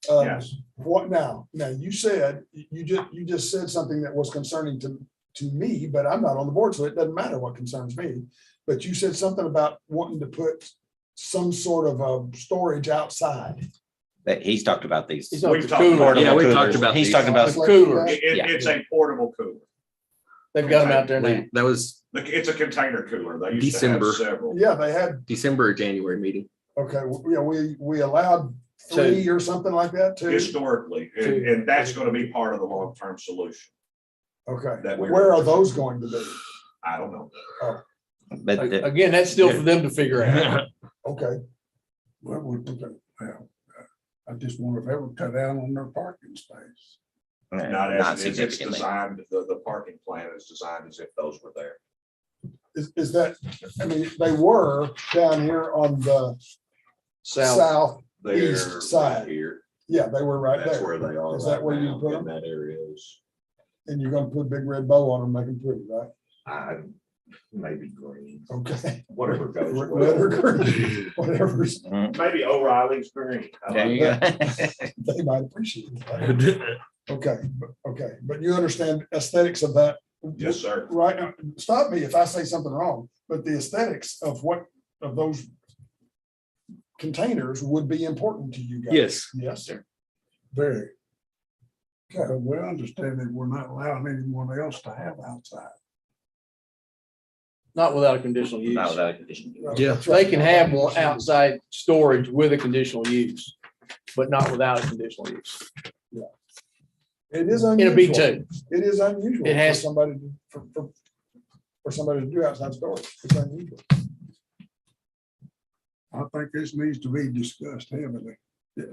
Yes. What now? Now, you said, you just said something that was concerning to me, but I'm not on the board, so it doesn't matter what concerns me. But you said something about wanting to put some sort of a storage outside. That he's talked about these. He's talking We've talked about- portable Yeah, we've coolers. talked about He's these. talking about, Like cooler. that. Yeah. It's a portable cooler. They've got them out there now. That was It's a container cooler. They used to December. have several. Yeah, they had, December or January meeting. okay, yeah, we allowed 3 or something like that too. Historically, and that's gonna be part of the long-term solution. Okay, that we're- where are those going to be? I don't know. but the- Again, that's still for them to figure out. Okay, Well, I just wonder if they would cut down on their parking space. Not not as, it's significantly. designed, the parking plan is designed as if those were there. is that, I mean, they were down here on the South. south, They're East right side. here. yeah, they were right That's there. where they are. Is that right where you now, put in them? that area is, And you're gonna put a big red bow on them, make them pretty, right? maybe green, Okay. whatever goes. Red or green, whatever's, Maybe O'Reilly's green. I There like you that. go. they might appreciate it. Okay, but you understand aesthetics of that? Yes, sir. Right, now, stop me if I say something wrong, but the aesthetics of of those containers would be important to you guys. Yes. Yes, Very. Okay, we understand that we're not allowing anyone else to have outside. Not without a conditional use. Not without a condition. Yeah. That's right. They can have one outside storage with a conditional use, but not without a conditional use. It is In a unusual. B two. It is unusual. It has- For somebody, for somebody to do outside storage. It's unusual. I think this needs to be discussed heavily.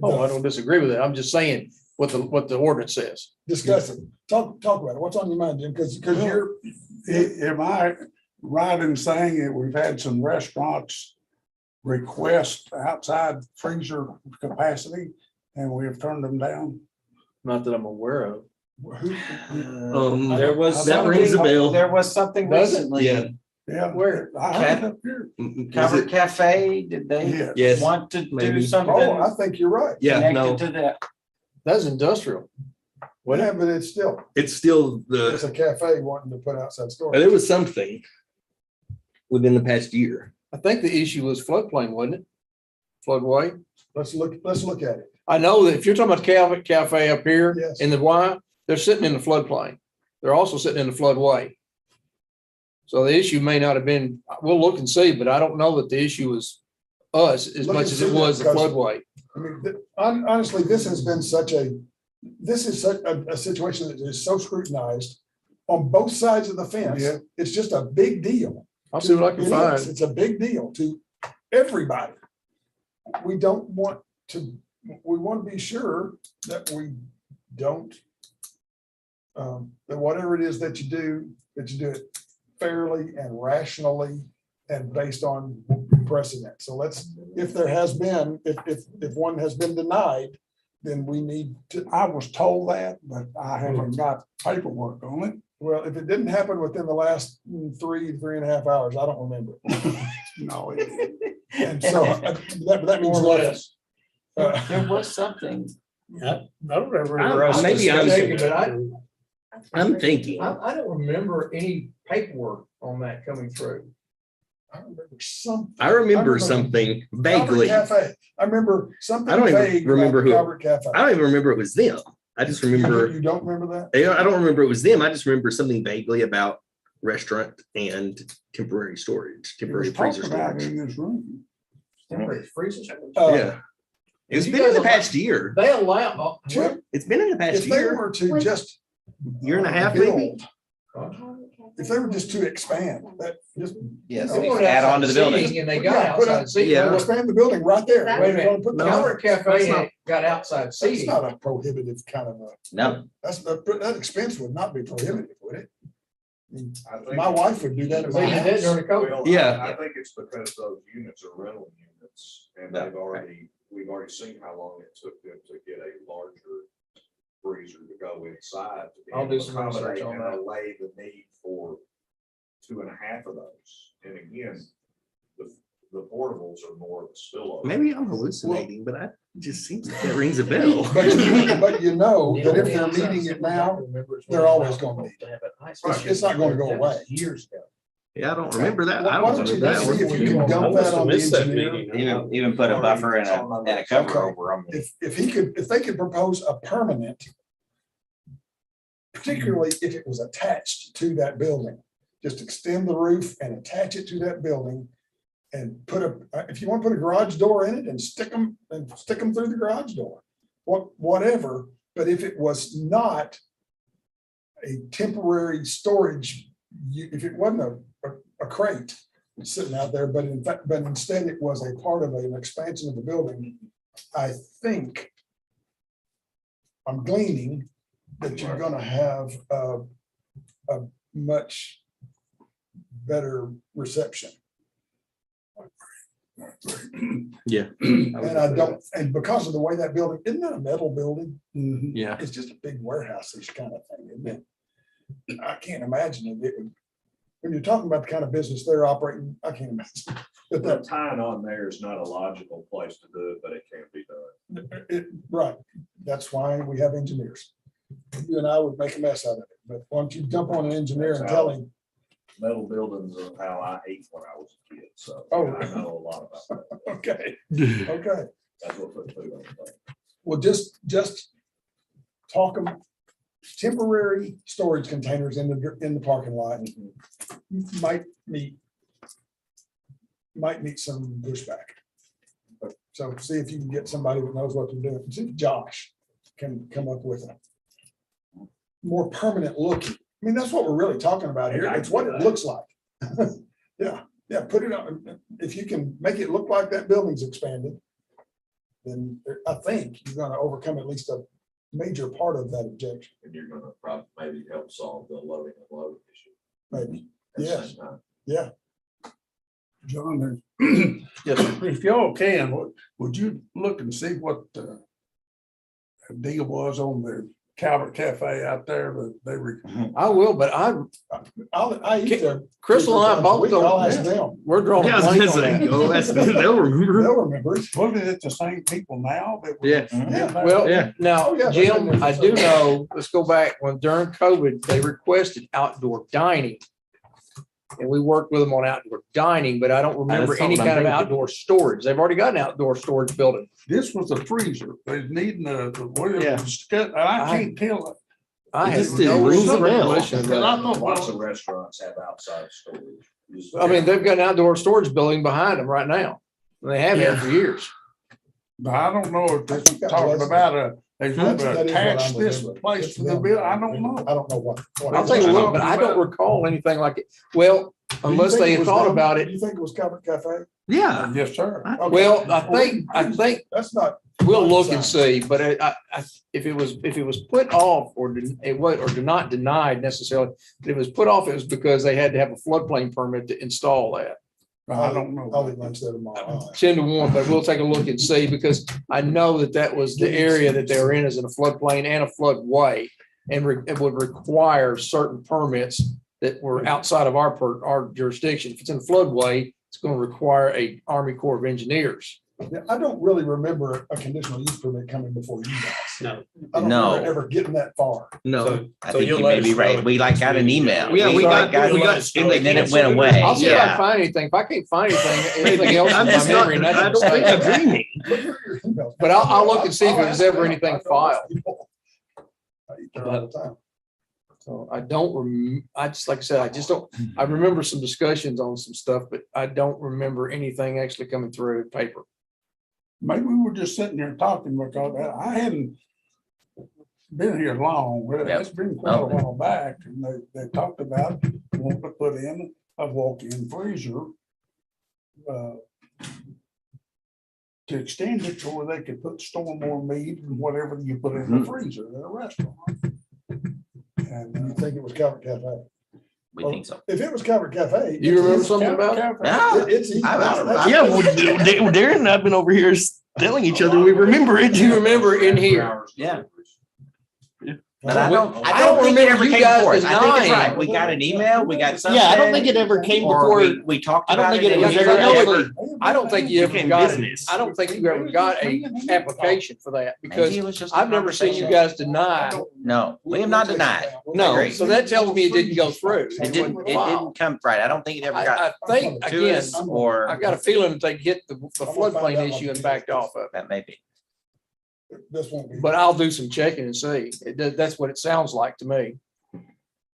Oh, I don't disagree with it. I'm just saying what the ordinance says. Discuss it. Talk about it. What's on your mind, Jim? Because you're, Am I right in saying that we've had some restaurants request outside freezer capacity and we have turned them down? Not that I'm aware of. who, There was that rings a bell. There was something Does it? recently. Yeah. Yeah. Where? I heard up here. Is Covered it? Cafe, did they Yeah. Yes. want to do maybe. something oh, I think you're right. Yeah, no. connected to that? That's industrial. Yeah, but it's still, It's still it's the, a cafe wanting to put outside but storage. there was something within the past year. I think the issue was floodplain, wasn't it? Floodway. Let's look at it. I know that if you're talking about Cafe up here Yes. in the Y, they're sitting in the floodplain. They're also sitting in the floodway. So the issue may not have been, we'll look and see, but I don't know that the issue was us as Look much and as see it that, was the because- floodway. I mean, honestly, this has been such this is such a situation that is so scrutinized on both sides of the fence. Yeah. It's just a big deal. I'll see what I It can is. find. It's a big deal to everybody. We don't want to, we want to be sure that we don't, that whatever it is that you do it fairly and rationally and based on precedent. So if there has been, if one has been denied, then we need to, I was told that, but I haven't got paperwork on it. well, if it didn't happen within the last 3.5 hours, I don't remember. No, it didn't. And so that means More or less. There was something. I don't remember. Maybe I'm mistaken, but I'm thinking. I don't remember any paperwork on that coming through. I remember something. I remember something Calvert vaguely. I Cafe. I remember something. I don't even vague remember about who- Calvert Cafe. don't even remember it was them. I just remember, You don't remember that? I don't remember it was them. I just remember something vaguely about restaurant and temporary storage, It temporary was talked freezer about storage. in this room. Yeah. It's You been in guys the are past year. They allow. Chip, It's been in the past if they year, were to just. year and a half maybe. build, If they were just to expand, that just. Yes, They wanted add on to the outside building. seating And they Yeah, got put outside up- seating. Yeah. Expand the building right there. Wait a Where they're minute. gonna put the- Calvert That's Cafe not- had got outside That's seating. not a prohibitive kind of a, No, that expense would not be prohibitive, would it? I think- My wife would do that at my They did that house. during the COVID. Well, Yeah. I think it's because those units are rental units and we've already seen how long it took them to get a larger freezer to go inside. to be I'll able do to some research accommodate on and that. allay the need for 2.5 of those. And again, the portables are more of a spillover. Maybe I'm hallucinating, but I it just seems like that rings a bell. But you know that if they're needing it now, they're always gonna need it. It's not gonna go away. Years ago. Yeah, I don't remember that. I Why don't don't you remember that just see one. if you can I dump must that have on the missed that engineer? meeting. even put a buffer and a cover over them. If they could propose a permanent, particularly if it was attached to that building, just extend the roof and attach it to that building and if you want to put a garage door in it and stick them through the garage door, whatever. But if it was not a temporary storage, if it wasn't a crate sitting out there, but instead it was a part of an expansion of the building, I think I'm gleaning that you're gonna have a much better reception. Yeah. And because of the way that building, isn't that a metal building? Yeah. It's just a big warehouse-ish kind of thing, isn't it? I can't imagine it would, when you're talking about the kind of business they're operating, I can't imagine. But The tying on there is not a logical place to do it, but it can be done. right, that's why we have engineers. You and I would make a mess out of it, but why don't you dump on an engineer and tell him, Metal buildings are how I ate when I was a kid, so Oh. I know a lot about that. okay, okay. That's what put food on the plate. Well, just talk them, temporary storage containers in the parking lot might meet some pushback. So see if you can get somebody that knows what they're doing. See if Josh can come up with a more permanent looking. I mean, that's what we're really talking about here. It's what it looks like. Yeah, put it on. If you can make it look like that building's expanded, then I think you're gonna overcome at least a major part of that objection, And you're gonna probably maybe help solve the loading and loading issue. maybe. at the Yes. same time. Yeah, John, Yes, sir. if y'all can, would you look and see what the deal was on the Calvert Cafe out there, but they were, I will, but I eat there. Crystal and I both I'll ask don't, them. we're drawing a blank on that. They'll remember. They'll remember it. wasn't it the same people now that? were- Yeah. Yeah. Well, Yeah. now, Oh, yeah, Jim, they've been there I for do so long. know, let's go back, when during COVID, they requested outdoor dining. And we worked with them on outdoor dining, but I don't remember That's any what I'm kind of thinking. outdoor storage. They've already got an outdoor storage building. This was a freezer. They needing what Yeah. it was, and I can't tell. I had This didn't no ring a bell. recollection of But I that. thought, Lots of well, restaurants have outside storage. I mean, they've got an outdoor storage building behind them right now. They have had for years. but I don't know if they're I think that talking was- about they're That gonna is what I'm attach this remembering. place It's to the them. bill. I don't know. I don't know what. I'll take a look, but I don't recall anything like it. Well, unless they had thought about Do it. you think it was Calvert Cafe? Yeah. Yes, sir. Okay. Well, I think That's not, we'll look and see, but if it was put off or not denied necessarily, if it was put off, it was because they had to have a floodplain permit to install that. I don't know. I'll eat lunch there tomorrow. 10 to 1, but we'll take a look and see, because I know that was the area that they were in, is in a floodplain and a floodway. And it would require certain permits that were outside of our jurisdiction. If it's in a floodway, it's going to require a Army Corps of Engineers. Yeah, I don't really remember a conditional use permit coming before you guys. No. I don't No. remember ever getting that far. No. I think you may be right. We like got an email. Yeah, we got- And then it went away. I'll see if I can Yeah. find anything. If I can't find anything else in I'm my just not, memory, and that's I a don't think I'm mistake. dreaming. Look at your emails. But I'll look and see if I'll there's ask ever them. anything I know filed. people. I eat there all the time. So I don't I just, like I said, I remember some discussions on some stuff, but I don't remember anything actually coming through in paper. Maybe we were just sitting there talking because I hadn't been here long, but Yep. it's been quite a Okay. while back. And they talked about wanting to put in a walk-in freezer to extend it to where they could store more meat and whatever you put in the freezer in a restaurant. And You think it was Calvert Cafe? We think so. If it was Calvert Cafe. You remember something about it? Yeah. It's. Yeah, well, Darren and I've been over here telling each other we remember it. Do you remember in here? Yeah. But But I don't think it remember ever you came guys before us. I think it's denying. right. We got an email, we got something. Yeah, I don't think it ever came Or before. we talked I don't about think it and was we ever never- actually. I don't think you ever Became got, business. I don't think you ever got a application for that, Maybe because it was just a I've never seen you conversation. guys deny. No, we have not denied. No, Agree. so that tells me it didn't go through. It didn't come right. I don't think it ever got I think, to again, us, or I got a feeling that they hit the floodplain issue and backed off of it. that may be. This won't be. But I'll do some checking and see. That's what it sounds like to me.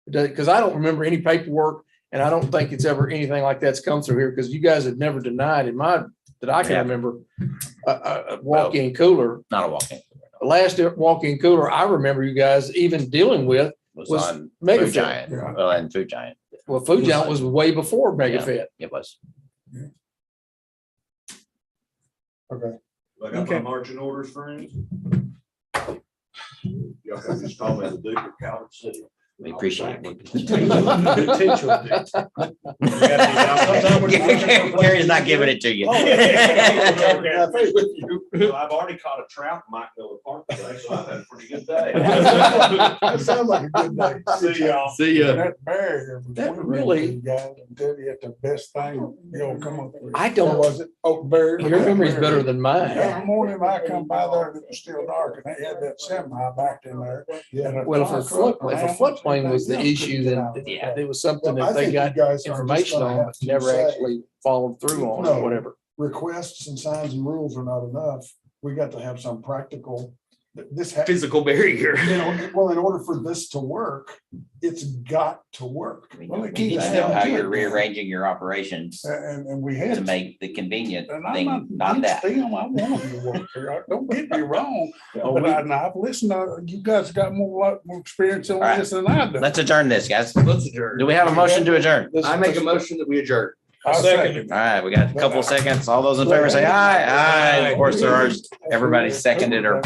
Because I don't remember any paperwork, and I don't think it's ever anything like that's come through here, because you guys have never denied that I can Yeah. remember a walk-in cooler. Not a walk-in. The last walk-in cooler I remember you guys even dealing with Was was on Mega Food Fit. Giant. Yeah. Well, and Food Giant. Well, Food Giant was way before Mega Yeah. Fit. It was. Okay. I got my marching orders, friends. Y'all can just call me the Duke of Calvert City. We appreciate it. Gary's not giving it to you. Cafe with you. Well, I've already caught a trout in Mike Park today, so I've had a pretty good day. That sounds like a good day. See y'all. See ya. That barrier. That between really- you guys, I tell you, it's the best thing you'll come up with. I What don't, was it? Oh, Barry. your memory's better than mine. That morning I come by there, and it was still dark, and they had that semi backed in there. Yeah. Well, if a floodplain was the issue, then yeah, it was something Well, I that they think got you guys are just information gonna on, have but to never say, actually followed through on No. or whatever. Requests and signs and rules are not enough. We got to have some practical, this. Physical barrier. Well, in order for this to work, it's got to work. Well, it You keeps need to know how you're rearranging your operations And we to had. make the convenient And I'm thing, not against that. them. I want them to work here. Don't get me wrong, Oh, but we- I've listened, you guys got lot more experience on All right. this than I do. Let's adjourn this, guys. Let's adjourn. Do we have a motion to adjourn? I make a motion that we adjourn. I second it. All right, we got a couple seconds. All those in favor say aye. Aye. Of course, there are, everybody seconded or